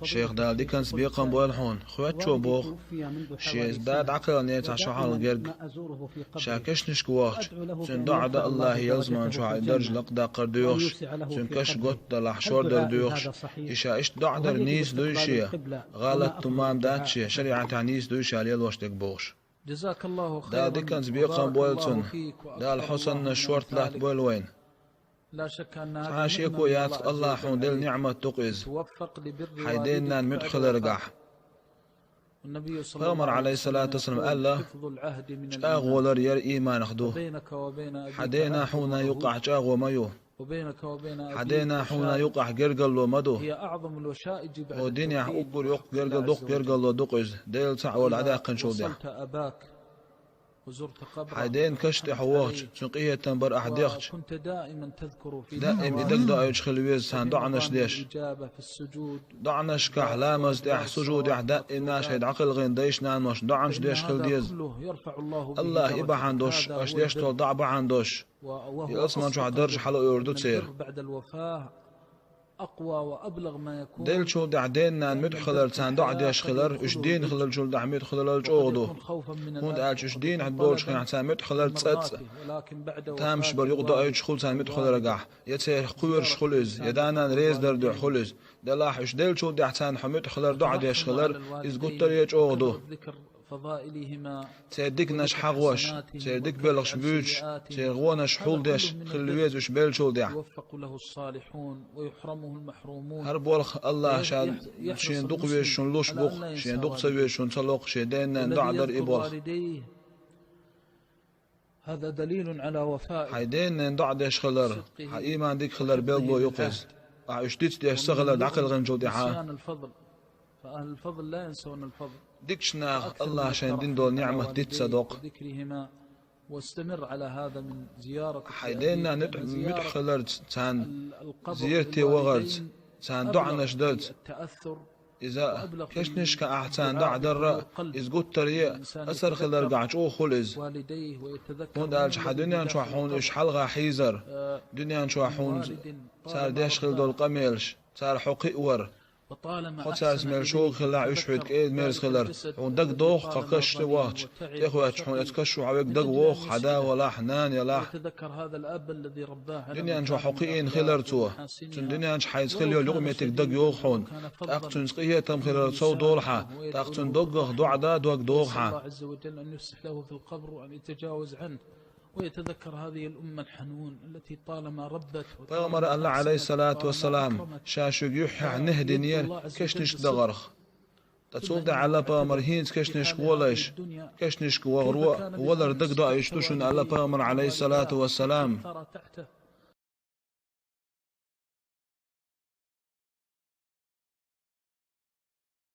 شيخ دال دي كان سبيقا بوالحون خوات شو بوخ شيخ داد عقل نيت شحال جرج شاكش نشكوات سن دعد الله يلزمان شو درج لقدا قرديوش سن كش قط دلح شور درديوش إشا إش دعدر نيس دويشيا غالت تمام داتشي شريعة نيس دويشيا ليل واشتك بوش جزاك الله خيرا. دا دي كان سبيقا بوالتون دا الحسن نشورت لات بوالوين لا شك أن عاشيكو يات الله حون دل نعمة تقيز حيدينا مدخل رقح النبي صلى الله عليه الصلاة والسلام قال له شاغولر ير إيمان خدوه حدينا حونا يقع شاغو ميو حدينا حونا يقع جرجل ومدو هي أعظم الوشائج بعد ودنيا أقول يق جرجل دق جرجل دقز ديل تعول عداق نشودع وزرت قبره حدين كشت حواج شنقية تنبر أحديخش كنت دائما تذكر في دائم إدك دايج خلويز سان دعنش ديش دعنش كحلامز ديح سجود دائم ناش هيد عقل غين ديش نانوش دعنش ديش خل ديز الله إبا عندوش أش ديش تول ضعبا عندوش يلسمان شو عدرج حلو يردو تسير بعد الوفاة أقوى وأبلغ ما يكون ديل شو دعدينا مدخلر سان دعديش خلر إش دين خلر شو دعميد خلر الجوغدو هون دعش إش دين عد بولش خين سان مدخلر تسات تامش بر يقضى أيش خل سان مدخلر قاح يتسير قوير شخلز يدانا ريز دردو حلز دلاح إش ديل شو دعسان حمد خلر دعديش خلر إز قطر يجوغدو فضائلهما سيدك نش حغوش سيدك بلغش بيوش سيغونش حول ديش خلويز وش بيل شول ديع يوفق له الصالحون ويحرمه المحرومون هرب والخ الله شان شين دوق ويش شون لوش بوخ شين دوق سويش شون صلوق شيدين ندعدر إبوخ هذا دليل على وفاء حيدين ندعدش خلر حإيمان ديك خلر بيلبو يقز عشتيت ديش سغلر دعقل غنجو ديعا الفضل فأهل الفضل لا ينسون الفضل ديكشنا الله عشان دين دول نعمة ديت صدق ذكرهما واستمر على هذا من زيارة حيدينا مدخلر تان زيارتي وغرت تان دعنش درت التأثر إذا كشنش كأحسان دع در إز قلت رياء أسر خلر قاعد أو خلز والديه ويتذكر هون دالش حدنيا شو حون إش حلقة حيزر دنيا شو حون صار ديش خل دول قميلش صار حقي ور خد ساس ملشوق خلا يشحد كيد ميرز خلر ون دق دوخ قاقش واش تخوات حون اتكشو عويك دق ووخ حدا ولا حنان يلا يتذكر هذا الأب الذي رباه دنيا نشو حقيين خلر توه تن دنيا نش حيز خليو لقمتك دق يوخ حون تاقتن سقية تم خلر صو دولحة تاقتن دقخ دعدا دوق دوخة الله عز وجل أن يفسح له في القبر وأن يتجاوز عنه ويتذكر هذه الأمة الحنون التي طالما ربت بغمر الله عليه الصلاة والسلام شاشو يحيح نهدي نير كشنش دغرخ تتصود على بغمر هينز كشنش وليش كشنش وغروا ولر دق دايشتوشن على بغمر عليه الصلاة والسلام